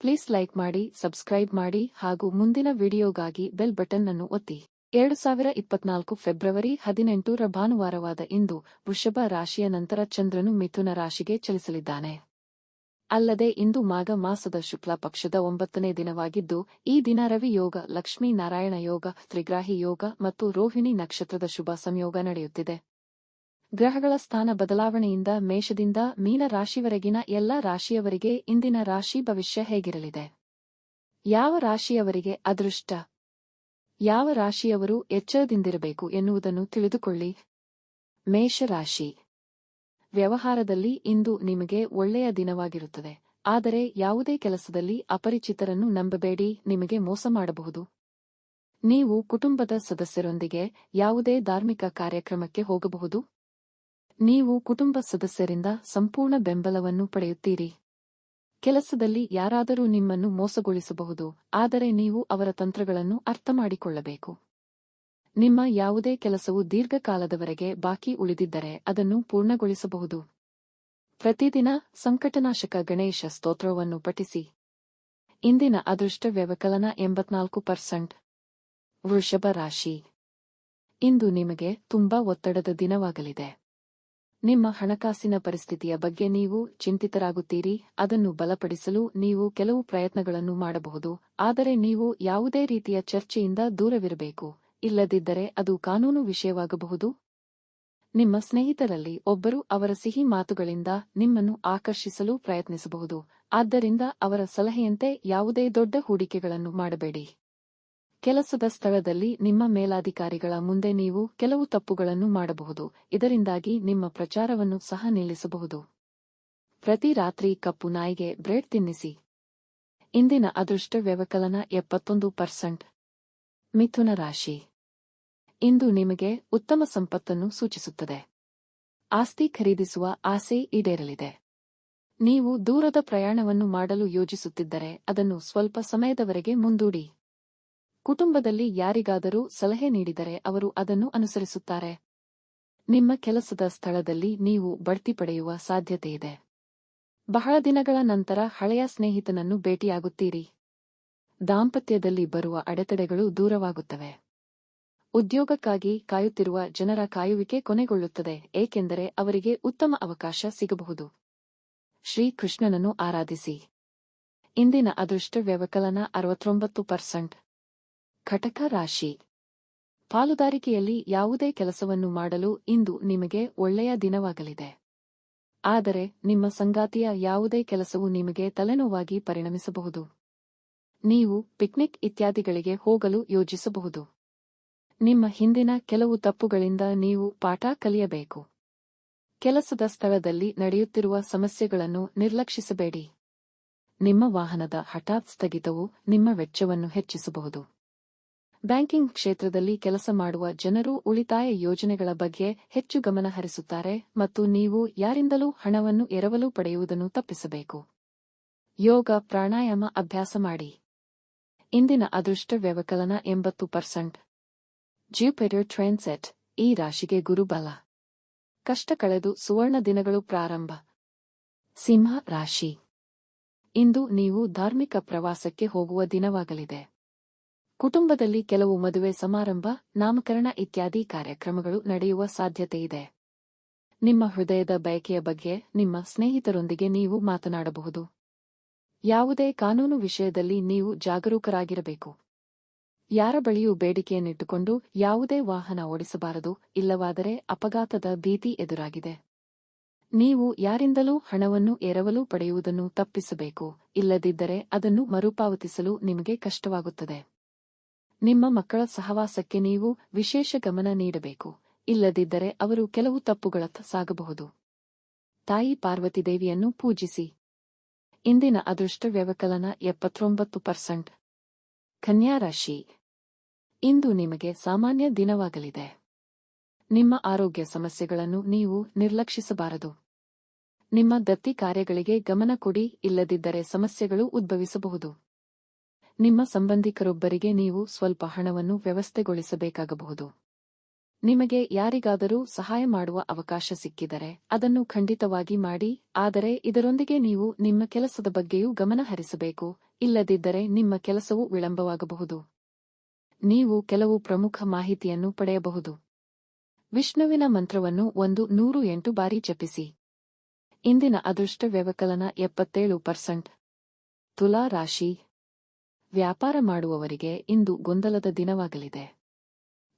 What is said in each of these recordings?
Please like ಮಾಡಿ, subscribe ಮಾಡಿ ಹಾಗೂ ಮುಂದಿನ ವಿಡಿಯೋಗಾಗಿ ಬೆಲ್ ಬಟನ್ ಅನ್ನು ಒತ್ತಿ. 2024 ಫೆಬ್ರವರಿ 18ರ ಭಾನುವಾರವಾದ ಇಂದು ವೃಷಭ ರಾಶಿಯ ನಂತರ ಚಂದ್ರನು ಮಿಥುನ ರಾಶಿಗೆ ಚಲಿಸಲಿದ್ದಾನೆ. ಅಲ್ಲದೆ ಇಂದು ಮಾಘ ಮಾಸದ ಶುಕ್ಲ ಪಕ್ಷದ 9ನೇ ದಿನವಾಗಿದ್ದು, ಈ ದಿನ ರವಿ ಯೋಗ, ಲಕ್ಷ್ಮೀ ನಾರಾಯಣ ಯೋಗ, ತ್ರಿಗ್ರಾಹಿ ಯೋಗ ಮತ್ತು ರೋಹಿಣಿ ನಕ್ಷತ್ರದ ಶುಭ ಸಂಯೋಗ ನಡೆಯುತ್ತಿದೆ. ಗ್ರಹಗಳ ಸ್ಥಾನ ಬದಲಾವಣೆಯಿಂದ ಮೇಷದಿಂದ ಮೀನ ರಾಶಿವರೆಗಿನ ಎಲ್ಲ ರಾಶಿಯವರಿಗೆ ಇಂದಿನ ರಾಶಿ ಭವಿಷ್ಯ ಹೇಗಿರಲಿದೆ? ಯಾವ ರಾಶಿಯವರಿಗೆ ಅದೃಷ್ಟ? ಯಾವ ರಾಶಿಯವರು ಎಚ್ಚರದಿಂದಿರಬೇಕು ಎನ್ನುವುದನ್ನು ತಿಳಿದುಕೊಳ್ಳಿ. ಮೇಷರಾಶಿ. ವ್ಯವಹಾರದಲ್ಲಿ ಇಂದು ನಿಮಗೆ ಒಳ್ಳೆಯ ದಿನವಾಗಿರುತ್ತದೆ. ಆದರೆ ಯಾವುದೇ ಕೆಲಸದಲ್ಲಿ ಅಪರಿಚಿತರನ್ನು ನಂಬಬೇಡಿ, ನಿಮಗೆ ಮೋಸ ಮಾಡಬಹುದು. ನೀವು ಕುಟುಂಬದ ಸದಸ್ಯರೊಂದಿಗೆ ಯಾವುದೇ ಧಾರ್ಮಿಕ ಕಾರ್ಯಕ್ರಮಕ್ಕೆ ಹೋಗಬಹುದು. ನೀವು ಕುಟುಂಬ ಸದಸ್ಯರಿಂದ ಸಂಪೂರ್ಣ ಬೆಂಬಲವನ್ನು ಪಡೆಯುತ್ತೀರಿ. ಕೆಲಸದಲ್ಲಿ ಯಾರಾದರೂ ನಿಮ್ಮನ್ನು ಮೋಸಗೊಳಿಸಬಹುದು, ಆದರೆ ನೀವು ಅವರ ತಂತ್ರಗಳನ್ನು ಅರ್ಥಮಾಡಿಕೊಳ್ಳಬೇಕು. ನಿಮ್ಮ ಯಾವುದೇ ಕೆಲಸವು ದೀರ್ಘಕಾಲದವರೆಗೆ ಬಾಕಿ ಉಳಿದಿದ್ದರೆ ಅದನ್ನು ಪೂರ್ಣಗೊಳಿಸಬಹುದು. ಪ್ರತಿದಿನ ಸಂಕಟನಾಶಕ ಗಣೇಶ ಸ್ತೋತ್ರವನ್ನು ಪಠಿಸಿ. ಇಂದಿನ ಅದೃಷ್ಟ ವ್ಯವಕಲನ 84%. ವೃಷಭ ರಾಶಿ. ಇಂದು ನಿಮಗೆ ತುಂಬಾ ಒತ್ತಡದ ದಿನವಾಗಲಿದೆ. ನಿಮ್ಮ ಹಣಕಾಸಿನ ಪರಿಸ್ಥಿತಿಯ ಬಗ್ಗೆ ನೀವು ಚಿಂತಿತರಾಗುತ್ತೀರಿ. ಅದನ್ನು ಬಲಪಡಿಸಲು ನೀವು ಕೆಲವು ಪ್ರಯತ್ನಗಳನ್ನು ಮಾಡಬಹುದು, ಆದರೆ ನೀವು ಯಾವುದೇ ರೀತಿಯ ಚರ್ಚೆಯಿಂದ ದೂರವಿರಬೇಕು, ಇಲ್ಲದಿದ್ದರೆ ಅದು ಕಾನೂನು ವಿಷಯವಾಗಬಹುದು. ನಿಮ್ಮ ಸ್ನೇಹಿತರಲ್ಲಿ ಒಬ್ಬರು ಅವರ ಸಿಹಿ ಮಾತುಗಳಿಂದ ನಿಮ್ಮನ್ನು ಆಕರ್ಷಿಸಲು ಪ್ರಯತ್ನಿಸಬಹುದು, ಆದ್ದರಿಂದ ಅವರ ಸಲಹೆಯಂತೆ ಯಾವುದೇ ದೊಡ್ಡ ಹೂಡಿಕೆಗಳನ್ನು ಮಾಡಬೇಡಿ. ಕೆಲಸದ ಸ್ಥಳದಲ್ಲಿ ನಿಮ್ಮ ಮೇಲಾಧಿಕಾರಿಗಳ ಮುಂದೆ ನೀವು ಕೆಲವು ತಪ್ಪುಗಳನ್ನು ಮಾಡಬಹುದು, ಇದರಿಂದಾಗಿ ನಿಮ್ಮ ಪ್ರಚಾರವನ್ನು ಸಹ ನಿಲ್ಲಿಸಬಹುದು. ಪ್ರತಿ ರಾತ್ರಿ ಕಪ್ಪು ನಾಯಿಗೆ ಬ್ರೆಡ್ ತಿನ್ನಿಸಿ. ಇಂದಿನ ಅದೃಷ್ಟ ವ್ಯವಕಲನ 71%. ಮಿಥುನ ರಾಶಿ. ಇಂದು ನಿಮಗೆ ಉತ್ತಮ ಸಂಪತ್ತನ್ನು ಸೂಚಿಸುತ್ತದೆ. ಆಸ್ತಿ ಖರೀದಿಸುವ ಆಸೆ ಈಡೇರಲಿದೆ. ನೀವು ದೂರದ ಪ್ರಯಾಣವನ್ನು ಮಾಡಲು ಯೋಜಿಸುತ್ತಿದ್ದರೆ ಅದನ್ನು ಸ್ವಲ್ಪ ಸಮಯದವರೆಗೆ ಮುಂದೂಡಿ. ಕುಟುಂಬದಲ್ಲಿ ಯಾರಿಗಾದರೂ ಸಲಹೆ ನೀಡಿದರೆ ಅವರು ಅದನ್ನು ಅನುಸರಿಸುತ್ತಾರೆ. ನಿಮ್ಮ ಕೆಲಸದ ಸ್ಥಳದಲ್ಲಿ ನೀವು ಬಡ್ತಿ ಪಡೆಯುವ ಸಾಧ್ಯತೆಯಿದೆ. ಬಹಳ ದಿನಗಳ ನಂತರ ಹಳೆಯ ಸ್ನೇಹಿತನನ್ನು ಭೇಟಿಯಾಗುತ್ತೀರಿ. ದಾಂಪತ್ಯದಲ್ಲಿ ಬರುವ ಅಡೆತಡೆಗಳು ದೂರವಾಗುತ್ತವೆ. ಉದ್ಯೋಗಕ್ಕಾಗಿ ಕಾಯುತ್ತಿರುವ ಜನರ ಕಾಯುವಿಕೆ ಕೊನೆಗೊಳ್ಳುತ್ತದೆ, ಏಕೆಂದರೆ ಅವರಿಗೆ ಉತ್ತಮ ಅವಕಾಶ ಸಿಗಬಹುದು. ಶ್ರೀಕೃಷ್ಣನನ್ನು ಆರಾಧಿಸಿ. ಇಂದಿನ ಅದೃಷ್ಟ ವ್ಯವಕಲನ 69%. ಕಟಕ ರಾಶಿ. ಪಾಲುದಾರಿಕೆಯಲ್ಲಿ ಯಾವುದೇ ಕೆಲಸವನ್ನು ಮಾಡಲು ಇಂದು ನಿಮಗೆ ಒಳ್ಳೆಯ ದಿನವಾಗಲಿದೆ. ಆದರೆ ನಿಮ್ಮ ಸಂಗಾತಿಯ ಯಾವುದೇ ಕೆಲಸವು ನಿಮಗೆ ತಲೆನೋವಾಗಿ ಪರಿಣಮಿಸಬಹುದು. ನೀವು ಪಿಕ್ನಿಕ್ ಇತ್ಯಾದಿಗಳಿಗೆ ಹೋಗಲು ಯೋಜಿಸಬಹುದು. ನಿಮ್ಮ ಹಿಂದಿನ ಕೆಲವು ತಪ್ಪುಗಳಿಂದ ನೀವು ಪಾಠ ಕಲಿಯಬೇಕು. ಕೆಲಸದ ಸ್ಥಳದಲ್ಲಿ ನಡೆಯುತ್ತಿರುವ ಸಮಸ್ಯೆಗಳನ್ನು ನಿರ್ಲಕ್ಷಿಸಬೇಡಿ. ನಿಮ್ಮ ವಾಹನದ ಹಠಾತ್ ಸ್ಥಗಿತವು ನಿಮ್ಮ ವೆಚ್ಚವನ್ನು ಹೆಚ್ಚಿಸಬಹುದು. ಬ್ಯಾಂಕಿಂಗ್ ಕ್ಷೇತ್ರದಲ್ಲಿ ಕೆಲಸ ಮಾಡುವ ಜನರು ಉಳಿತಾಯ ಯೋಜನೆಗಳ ಬಗ್ಗೆ ಹೆಚ್ಚು ಗಮನ ಹರಿಸುತ್ತಾರೆ ಮತ್ತು ನೀವು ಯಾರಿಂದಲೂ ಹಣವನ್ನು ಎರವಲು ಪಡೆಯುವುದನ್ನು ತಪ್ಪಿಸಬೇಕು. ಯೋಗ ಪ್ರಾಣಾಯಾಮ ಅಭ್ಯಾಸ ಮಾಡಿ. ಇಂದಿನ ಅದೃಷ್ಟ ವ್ಯವಕಲನ 80%. Jupiter transit. ಈ ರಾಶಿಗೆ ಗುರುಬಲ. ಕಷ್ಟ ಕಳೆದು ಸುವರ್ಣ ದಿನಗಳು ಪ್ರಾರಂಭ. ಸಿಂಹ ರಾಶಿ. ಇಂದು ನೀವು ಧಾರ್ಮಿಕ ಪ್ರವಾಸಕ್ಕೆ ಹೋಗುವ ದಿನವಾಗಲಿದೆ. ಕುಟುಂಬದಲ್ಲಿ ಕೆಲವು ಮದುವೆ ಸಮಾರಂಭ, ನಾಮಕರಣ ಇತ್ಯಾದಿ ಕಾರ್ಯಕ್ರಮಗಳು ನಡೆಯುವ ಸಾಧ್ಯತೆಯಿದೆ. ನಿಮ್ಮ ಹೃದಯದ ಬಯಕೆಯ ಬಗ್ಗೆ ನಿಮ್ಮ ಸ್ನೇಹಿತರೊಂದಿಗೆ ನೀವು ಮಾತನಾಡಬಹುದು. ಯಾವುದೇ ಕಾನೂನು ವಿಷಯದಲ್ಲಿ ನೀವು ಜಾಗರೂಕರಾಗಿರಬೇಕು. ಯಾರ ಬಳಿಯೂ ಬೇಡಿಕೆಯನ್ನಿಟ್ಟುಕೊಂಡು ಯಾವುದೇ ವಾಹನ ಓಡಿಸಬಾರದು, ಇಲ್ಲವಾದರೆ ಅಪಘಾತದ ಭೀತಿ ಎದುರಾಗಿದೆ. ನೀವು ಯಾರಿಂದಲೂ ಹಣವನ್ನು ಎರವಲು ಪಡೆಯುವುದನ್ನು ತಪ್ಪಿಸಬೇಕು, ಇಲ್ಲದಿದ್ದರೆ ಅದನ್ನು ಮರುಪಾವತಿಸಲು ನಿಮಗೆ ಕಷ್ಟವಾಗುತ್ತದೆ. ನಿಮ್ಮ ಮಕ್ಕಳ ಸಹವಾಸಕ್ಕೆ ನೀವು ವಿಶೇಷ ಗಮನ ನೀಡಬೇಕು, ಇಲ್ಲದಿದ್ದರೆ ಅವರು ಕೆಲವು ತಪ್ಪುಗಳತ್ತ ಸಾಗಬಹುದು. ತಾಯಿ ಪಾರ್ವತಿ ದೇವಿಯನ್ನು ಪೂಜಿಸಿ. ಇಂದಿನ ಅದೃಷ್ಟ ವ್ಯವಕಲನ 79%. ಕನ್ಯಾ ರಾಶಿ. ಇಂದು ನಿಮಗೆ ಸಾಮಾನ್ಯ ದಿನವಾಗಲಿದೆ. ನಿಮ್ಮ ಆರೋಗ್ಯ ಸಮಸ್ಯೆಗಳನ್ನು ನೀವು ನಿರ್ಲಕ್ಷಿಸಬಾರದು. ನಿಮ್ಮ ದತ್ತಿ ಕಾರ್ಯಗಳಿಗೆ ಗಮನ ಕೊಡಿ, ಇಲ್ಲದಿದ್ದರೆ ಸಮಸ್ಯೆಗಳು ಉದ್ಭವಿಸಬಹುದು. ನಿಮ್ಮ ಸಂಬಂಧಿಕರೊಬ್ಬರಿಗೆ ನೀವು ಸ್ವಲ್ಪ ಹಣವನ್ನು ವ್ಯವಸ್ಥೆಗೊಳಿಸಬೇಕಾಗಬಹುದು. ನಿಮಗೆ ಯಾರಿಗಾದರೂ ಸಹಾಯ ಮಾಡುವ ಅವಕಾಶ ಸಿಕ್ಕಿದರೆ ಅದನ್ನು ಖಂಡಿತವಾಗಿ ಮಾಡಿ, ಆದರೆ ಇದರೊಂದಿಗೆ ನೀವು ನಿಮ್ಮ ಕೆಲಸದ ಬಗ್ಗೆಯೂ ಗಮನ ಹರಿಸಬೇಕು, ಇಲ್ಲದಿದ್ದರೆ ನಿಮ್ಮ ಕೆಲಸವು ವಿಳಂಬವಾಗಬಹುದು. ನೀವು ಕೆಲವು ಪ್ರಮುಖ ಮಾಹಿತಿಯನ್ನು ಪಡೆಯಬಹುದು. ವಿಷ್ಣುವಿನ ಮಂತ್ರವನ್ನು 108 ಬಾರಿ ಜಪಿಸಿ. ಇಂದಿನ ಅದೃಷ್ಟ ವ್ಯವಕಲನ 77%. ತುಲಾ ರಾಶಿ. ವ್ಯಾಪಾರ ಮಾಡುವವರಿಗೆ ಇಂದು ಗೊಂದಲದ ದಿನವಾಗಲಿದೆ.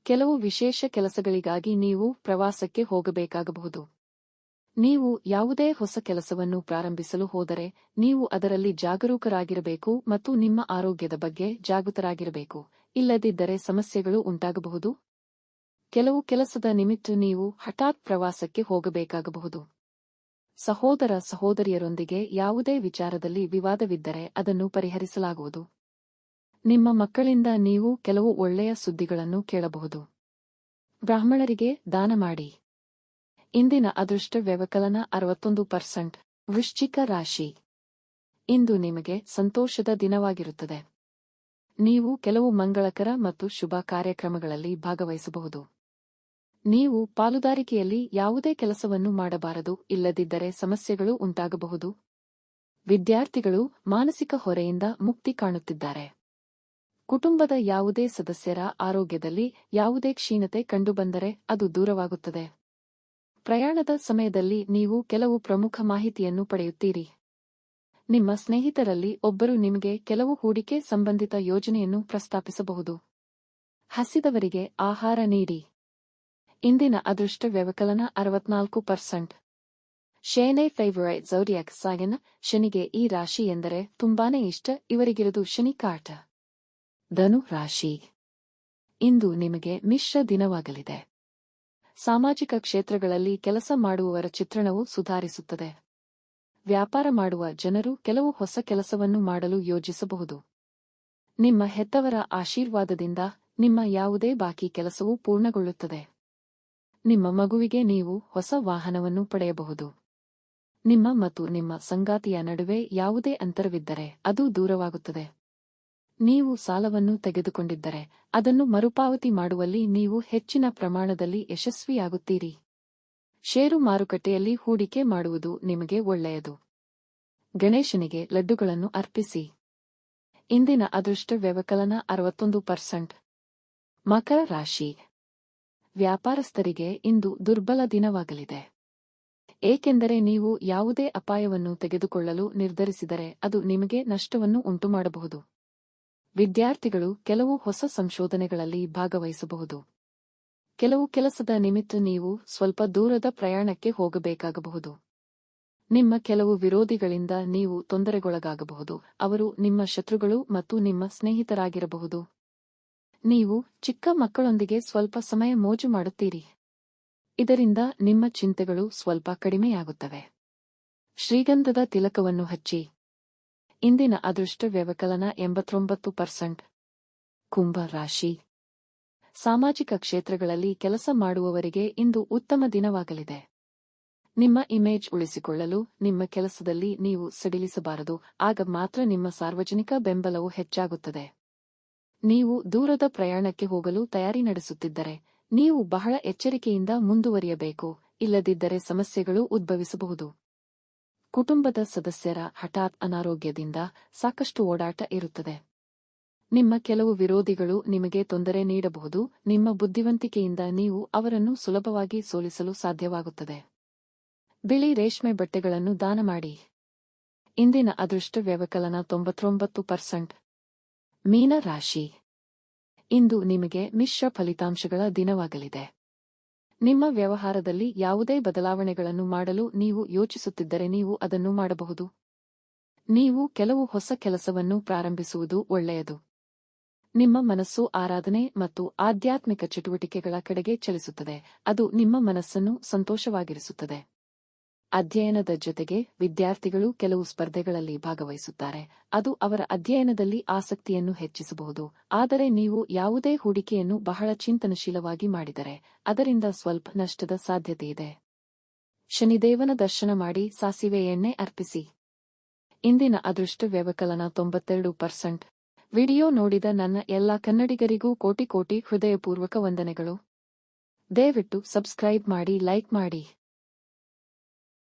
ಕೆಲವು ವಿಶೇಷ ಕೆಲಸಗಳಿಗಾಗಿ ನೀವು ಪ್ರವಾಸಕ್ಕೆ ಹೋಗಬೇಕಾಗಬಹುದು. ನೀವು ಯಾವುದೇ ಹೊಸ ಕೆಲಸವನ್ನು ಪ್ರಾರಂಭಿಸಲು ಹೋದರೆ ನೀವು ಅದರಲ್ಲಿ ಜಾಗರೂಕರಾಗಿರಬೇಕು ಮತ್ತು ನಿಮ್ಮ ಆರೋಗ್ಯದ ಬಗ್ಗೆ ಜಾಗೃತರಾಗಿರಬೇಕು, ಇಲ್ಲದಿದ್ದರೆ ಸಮಸ್ಯೆಗಳು ಉಂಟಾಗಬಹುದು. ಕೆಲವು ಕೆಲಸದ ನಿಮಿತ್ತ ನೀವು ಹಠಾತ್ ಪ್ರವಾಸಕ್ಕೆ ಹೋಗಬೇಕಾಗಬಹುದು. ಸಹೋದರ ಸಹೋದರಿಯರೊಂದಿಗೆ ಯಾವುದೇ ವಿಚಾರದಲ್ಲಿ ವಿವಾದವಿದ್ದರೆ ಅದನ್ನು ಪರಿಹರಿಸಲಾಗುವುದು. ನಿಮ್ಮ ಮಕ್ಕಳಿಂದ ನೀವು ಕೆಲವು ಒಳ್ಳೆಯ ಸುದ್ದಿಗಳನ್ನು ಕೇಳಬಹುದು. ಬ್ರಾಹ್ಮಣರಿಗೆ ದಾನ ಮಾಡಿ. ಇಂದಿನ ಅದೃಷ್ಟ ವ್ಯವಕಲನ 61%. ವೃಶ್ಚಿಕ ರಾಶಿ. ಇಂದು ನಿಮಗೆ ಸಂತೋಷದ ದಿನವಾಗಿರುತ್ತದೆ. ನೀವು ಕೆಲವು ಮಂಗಳಕರ ಮತ್ತು ಶುಭ ಕಾರ್ಯಕ್ರಮಗಳಲ್ಲಿ ಭಾಗವಹಿಸಬಹುದು. ನೀವು ಪಾಲುದಾರಿಕೆಯಲ್ಲಿ ಯಾವುದೇ ಕೆಲಸವನ್ನು ಮಾಡಬಾರದು, ಇಲ್ಲದಿದ್ದರೆ ಸಮಸ್ಯೆಗಳು ಉಂಟಾಗಬಹುದು. ವಿದ್ಯಾರ್ಥಿಗಳು ಮಾನಸಿಕ ಹೊರೆಯಿಂದ ಮುಕ್ತಿ ಕಾಣುತ್ತಿದ್ದಾರೆ. ಕುಟುಂಬದ ಯಾವುದೇ ಸದಸ್ಯರ ಆರೋಗ್ಯದಲ್ಲಿ ಯಾವುದೇ ಕ್ಷೀಣತೆ ಕಂಡುಬಂದರೆ ಅದು ದೂರವಾಗುತ್ತದೆ. ಪ್ರಯಾಣದ ಸಮಯದಲ್ಲಿ ನೀವು ಕೆಲವು ಪ್ರಮುಖ ಮಾಹಿತಿಯನ್ನು ಪಡೆಯುತ್ತೀರಿ. ನಿಮ್ಮ ಸ್ನೇಹಿತರಲ್ಲಿ ಒಬ್ಬರು ನಿಮಗೆ ಕೆಲವು ಹೂಡಿಕೆ ಸಂಬಂಧಿತ ಯೋಜನೆಯನ್ನು ಪ್ರಸ್ತಾಪಿಸಬಹುದು. ಹಸಿದವರಿಗೆ ಆಹಾರ ನೀಡಿ. ಇಂದಿನ ಅದೃಷ್ಟ ವ್ಯವಕಲನ 64%. Shani favourite ಝೋಡಿಯಾಕ್ sign. ಶನಿಗೆ ಈ ರಾಶಿ ಎಂದರೆ ತುಂಬಾನೇ ಇಷ್ಟ, ಇವರಿಗಿರುವುದು ಶನಿ ಕಾಟ. ಧನು ರಾಶಿ. ಇಂದು ನಿಮಗೆ ಮಿಶ್ರ ದಿನವಾಗಲಿದೆ. ಸಾಮಾಜಿಕ ಕ್ಷೇತ್ರಗಳಲ್ಲಿ ಕೆಲಸ ಮಾಡುವವರ ಚಿತ್ರಣವು ಸುಧಾರಿಸುತ್ತದೆ. ವ್ಯಾಪಾರ ಮಾಡುವ ಜನರು ಕೆಲವು ಹೊಸ ಕೆಲಸವನ್ನು ಮಾಡಲು ಯೋಜಿಸಬಹುದು. ನಿಮ್ಮ ಹೆತ್ತವರ ಆಶೀರ್ವಾದದಿಂದ ನಿಮ್ಮ ಯಾವುದೇ ಬಾಕಿ ಕೆಲಸವೂ ಪೂರ್ಣಗೊಳ್ಳುತ್ತದೆ. ನಿಮ್ಮ ಮಗುವಿಗೆ ನೀವು ಹೊಸ ವಾಹನವನ್ನು ಪಡೆಯಬಹುದು. ನಿಮ್ಮ ಮತ್ತು ನಿಮ್ಮ ಸಂಗಾತಿಯ ನಡುವೆ ಯಾವುದೇ ಅಂತರವಿದ್ದರೆ ಅದು ದೂರವಾಗುತ್ತದೆ. ನೀವು ಸಾಲವನ್ನು ತೆಗೆದುಕೊಂಡಿದ್ದರೆ ಅದನ್ನು ಮರುಪಾವತಿ ಮಾಡುವಲ್ಲಿ ನೀವು ಹೆಚ್ಚಿನ ಪ್ರಮಾಣದಲ್ಲಿ ಯಶಸ್ವಿಯಾಗುತ್ತೀರಿ. ಷೇರು ಮಾರುಕಟ್ಟೆಯಲ್ಲಿ ಹೂಡಿಕೆ ಮಾಡುವುದು ನಿಮಗೆ ಒಳ್ಳೆಯದು. ಗಣೇಶನಿಗೆ ಲಡ್ಡುಗಳನ್ನು ಅರ್ಪಿಸಿ. ಇಂದಿನ ಅದೃಷ್ಟ ವ್ಯವಕಲನ 61%. ಮಕರ ರಾಶಿ. ವ್ಯಾಪಾರಸ್ಥರಿಗೆ ಇಂದು ದುರ್ಬಲ ದಿನವಾಗಲಿದೆ. ಏಕೆಂದರೆ ನೀವು ಯಾವುದೇ ಅಪಾಯವನ್ನು ತೆಗೆದುಕೊಳ್ಳಲು ನಿರ್ಧರಿಸಿದರೆ ಅದು ನಿಮಗೆ ನಷ್ಟವನ್ನು ಉಂಟುಮಾಡಬಹುದು. ವಿದ್ಯಾರ್ಥಿಗಳು ಕೆಲವು ಹೊಸ ಸಂಶೋಧನೆಗಳಲ್ಲಿ ಭಾಗವಹಿಸಬಹುದು. ಕೆಲವು ಕೆಲಸದ ನಿಮಿತ್ತ ನೀವು ಸ್ವಲ್ಪ ದೂರದ ಪ್ರಯಾಣಕ್ಕೆ ಹೋಗಬೇಕಾಗಬಹುದು. ನಿಮ್ಮ ಕೆಲವು ವಿರೋಧಿಗಳಿಂದ ನೀವು ತೊಂದರೆಗೊಳಗಾಗಬಹುದು, ಅವರು ನಿಮ್ಮ ಶತ್ರುಗಳು ಮತ್ತು ನಿಮ್ಮ ಸ್ನೇಹಿತರಾಗಿರಬಹುದು. ನೀವು ಚಿಕ್ಕ ಮಕ್ಕಳೊಂದಿಗೆ ಸ್ವಲ್ಪ ಸಮಯ ಮೋಜು ಮಾಡುತ್ತೀರಿ. ಇದರಿಂದ ನಿಮ್ಮ ಚಿಂತೆಗಳು ಸ್ವಲ್ಪ ಕಡಿಮೆಯಾಗುತ್ತವೆ. ಶ್ರೀಗಂಧದ ತಿಲಕವನ್ನು ಹಚ್ಚಿ. ಇಂದಿನ ಅದೃಷ್ಟ ವ್ಯವಕಲನ 89%. ಕುಂಭ ರಾಶಿ. ಸಾಮಾಜಿಕ ಕ್ಷೇತ್ರಗಳಲ್ಲಿ ಕೆಲಸ ಮಾಡುವವರಿಗೆ ಇಂದು ಉತ್ತಮ ದಿನವಾಗಲಿದೆ. ನಿಮ್ಮ ಇಮೇಜ್ ಉಳಿಸಿಕೊಳ್ಳಲು ನಿಮ್ಮ ಕೆಲಸದಲ್ಲಿ ನೀವು ಸಡಿಲಿಸಬಾರದು, ಆಗ ಮಾತ್ರ ನಿಮ್ಮ ಸಾರ್ವಜನಿಕ ಬೆಂಬಲವು ಹೆಚ್ಚಾಗುತ್ತದೆ. ನೀವು ದೂರದ ಪ್ರಯಾಣಕ್ಕೆ ಹೋಗಲು ತಯಾರಿ ನಡೆಸುತ್ತಿದ್ದರೆ ನೀವು ಬಹಳ ಎಚ್ಚರಿಕೆಯಿಂದ ಮುಂದುವರಿಯಬೇಕು, ಇಲ್ಲದಿದ್ದರೆ ಸಮಸ್ಯೆಗಳು ಉದ್ಭವಿಸಬಹುದು. ಕುಟುಂಬದ ಸದಸ್ಯರ ಹಠಾತ್ ಅನಾರೋಗ್ಯದಿಂದ ಸಾಕಷ್ಟು ಓಡಾಟ ಇರುತ್ತದೆ. ನಿಮ್ಮ ಕೆಲವು ವಿರೋಧಿಗಳು ನಿಮಗೆ ತೊಂದರೆ ನೀಡಬಹುದು. ನಿಮ್ಮ ಬುದ್ಧಿವಂತಿಕೆಯಿಂದ ನೀವು ಅವರನ್ನು ಸುಲಭವಾಗಿ ಸೋಲಿಸಲು ಸಾಧ್ಯವಾಗುತ್ತದೆ. ಬಿಳಿ ರೇಷ್ಮೆ ಬಟ್ಟೆಗಳನ್ನು ದಾನ ಮಾಡಿ. ಇಂದಿನ ಅದೃಷ್ಟ ವ್ಯವಕಲನ 99%. ಮೀನ ರಾಶಿ. ಇಂದು ನಿಮಗೆ ಮಿಶ್ರ ಫಲಿತಾಂಶಗಳ ದಿನವಾಗಲಿದೆ. ನಿಮ್ಮ ವ್ಯವಹಾರದಲ್ಲಿ ಯಾವುದೇ ಬದಲಾವಣೆಗಳನ್ನು ಮಾಡಲು ನೀವು ಯೋಚಿಸುತ್ತಿದ್ದರೆ ನೀವು ಅದನ್ನು ಮಾಡಬಹುದು. ನೀವು ಕೆಲವು ಹೊಸ ಕೆಲಸವನ್ನು ಪ್ರಾರಂಭಿಸುವುದು ಒಳ್ಳೆಯದು. ನಿಮ್ಮ ಮನಸ್ಸು ಆರಾಧನೆ ಮತ್ತು ಆಧ್ಯಾತ್ಮಿಕ ಚಟುವಟಿಕೆಗಳ ಕಡೆಗೆ ಚಲಿಸುತ್ತದೆ, ಅದು ನಿಮ್ಮ ಮನಸ್ಸನ್ನು ಸಂತೋಷವಾಗಿರಿಸುತ್ತದೆ. ಅಧ್ಯಯನದ ಜೊತೆಗೆ ವಿದ್ಯಾರ್ಥಿಗಳು ಕೆಲವು ಸ್ಪರ್ಧೆಗಳಲ್ಲಿ ಭಾಗವಹಿಸುತ್ತಾರೆ, ಅದು ಅವರ ಅಧ್ಯಯನದಲ್ಲಿ ಆಸಕ್ತಿಯನ್ನು ಹೆಚ್ಚಿಸಬಹುದು. ಆದರೆ ನೀವು ಯಾವುದೇ ಹೂಡಿಕೆಯನ್ನು ಬಹಳ ಚಿಂತನಶೀಲವಾಗಿ ಮಾಡಿದರೆ ಅದರಿಂದ ಸ್ವಲ್ಪ ನಷ್ಟದ ಸಾಧ್ಯತೆಯಿದೆ. ಶನಿದೇವನ ದರ್ಶನ ಮಾಡಿ ಸಾಸಿವೆ ಎಣ್ಣೆ ಅರ್ಪಿಸಿ. ಇಂದಿನ ಅದೃಷ್ಟ ವ್ಯವಕಲನ 92%. ವಿಡಿಯೋ ನೋಡಿದ ನನ್ನ ಎಲ್ಲ ಕನ್ನಡಿಗರಿಗೂ ಕೋಟಿ ಕೋಟಿ ಹೃದಯಪೂರ್ವಕ ವಂದನೆಗಳು. ದಯವಿಟ್ಟು ಸಬ್ಸ್ಕ್ರೈಬ್ ಮಾಡಿ, ಲೈಕ್ ಮಾಡಿ.